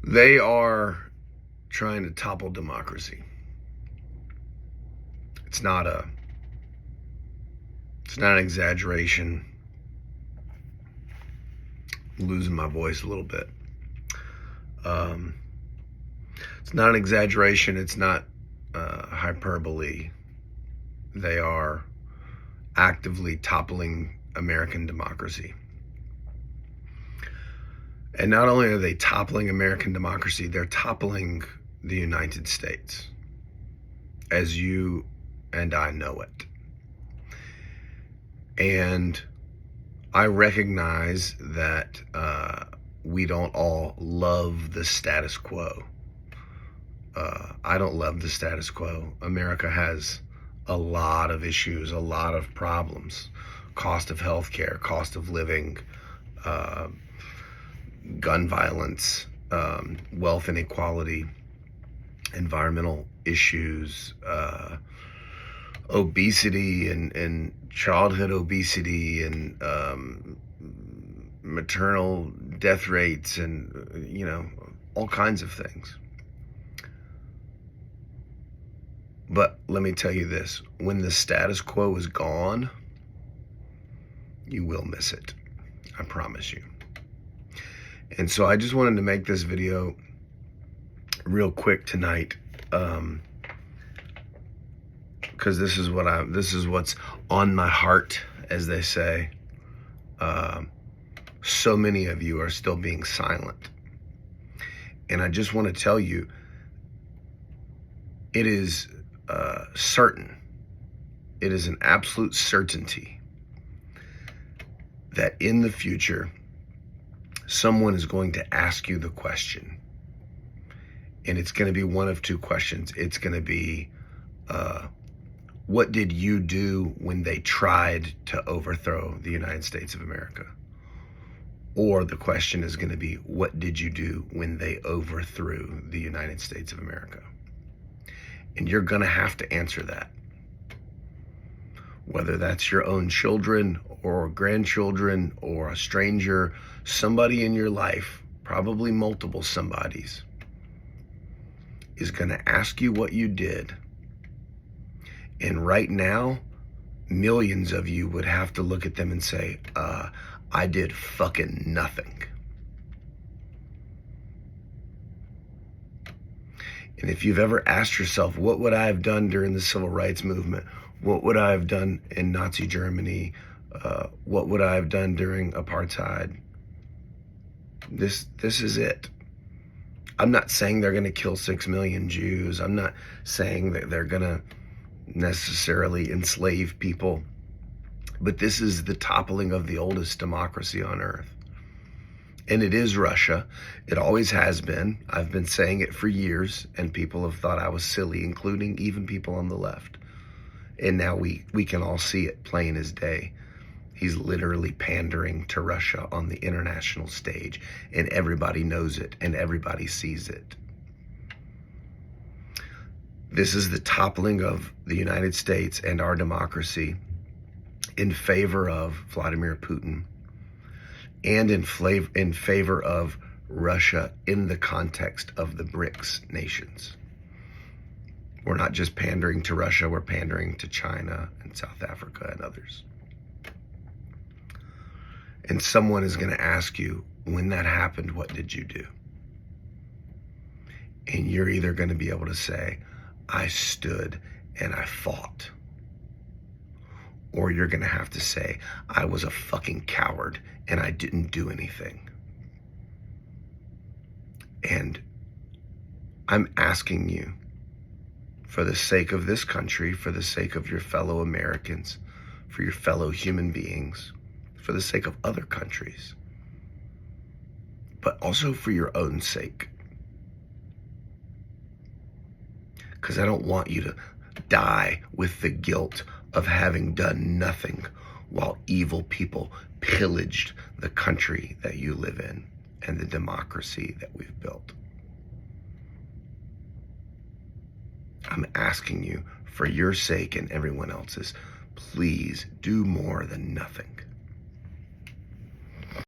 They are trying to topple democracy. It's not a it's not an exaggeration. I'm losing my voice a little bit. Um, it's not an exaggeration. It's not hyperbole. They are actively toppling American democracy. And not only are they toppling American democracy, they're toppling the United States, as you and I know it. And I recognize that we don't all love the status quo. I don't love the status quo. America has a lot of issues, a lot of problems. Cost of healthcare, cost of living, gun violence, wealth inequality, environmental issues, obesity and childhood obesity and maternal death rates and, all kinds of things. But let me tell you this, when the status quo is gone, you will miss it. I promise you. And so I just wanted to make this video real quick tonight, because this is what's on my heart, as they say. So many of you are still being silent. And I just want to tell you, it is certain, it is an absolute certainty that in the future, someone is going to ask you the question. And it's going to be one of two questions. It's going to be, what did you do when they tried to overthrow the United States of America? Or the question is going to be, what did you do when they overthrew the United States of America? And you're going to have to answer that. Whether that's your own children or grandchildren or a stranger, somebody in your life, probably multiple somebodies, is going to ask you what you did. And right now, millions of you would have to look at them and say, I did fucking nothing. And if you've ever asked yourself, what would I have done during the civil rights movement? What would I have done in Nazi Germany? What would I have done during apartheid? This is it. I'm not saying they're going to kill 6 million Jews. I'm not saying that they're going to necessarily enslave people. But this is the toppling of the oldest democracy on earth. And it is Russia. It always has been. I've been saying it for years, and people have thought I was silly, including even people on the left. And now we can all see it plain as day. He's literally pandering to Russia on the international stage, and everybody knows it, and everybody sees it. This is the toppling of the United States and our democracy in favor of Vladimir Putin, and in favor of Russia in the context of the BRICS nations. We're not just pandering to Russia, we're pandering to China and South Africa and others. And someone is going to ask you, when that happened, what did you do? And you're either going to be able to say, I stood and I fought. Or you're going to have to say, I was a fucking coward and I didn't do anything. And I'm asking you, for the sake of this country, for the sake of your fellow Americans, for your fellow human beings, for the sake of other countries, but also for your own sake. Because I don't want you to die with the guilt of having done nothing while evil people pillaged the country that you live in and the democracy that we've built. I'm asking you, for your sake and everyone else's, please do more than nothing.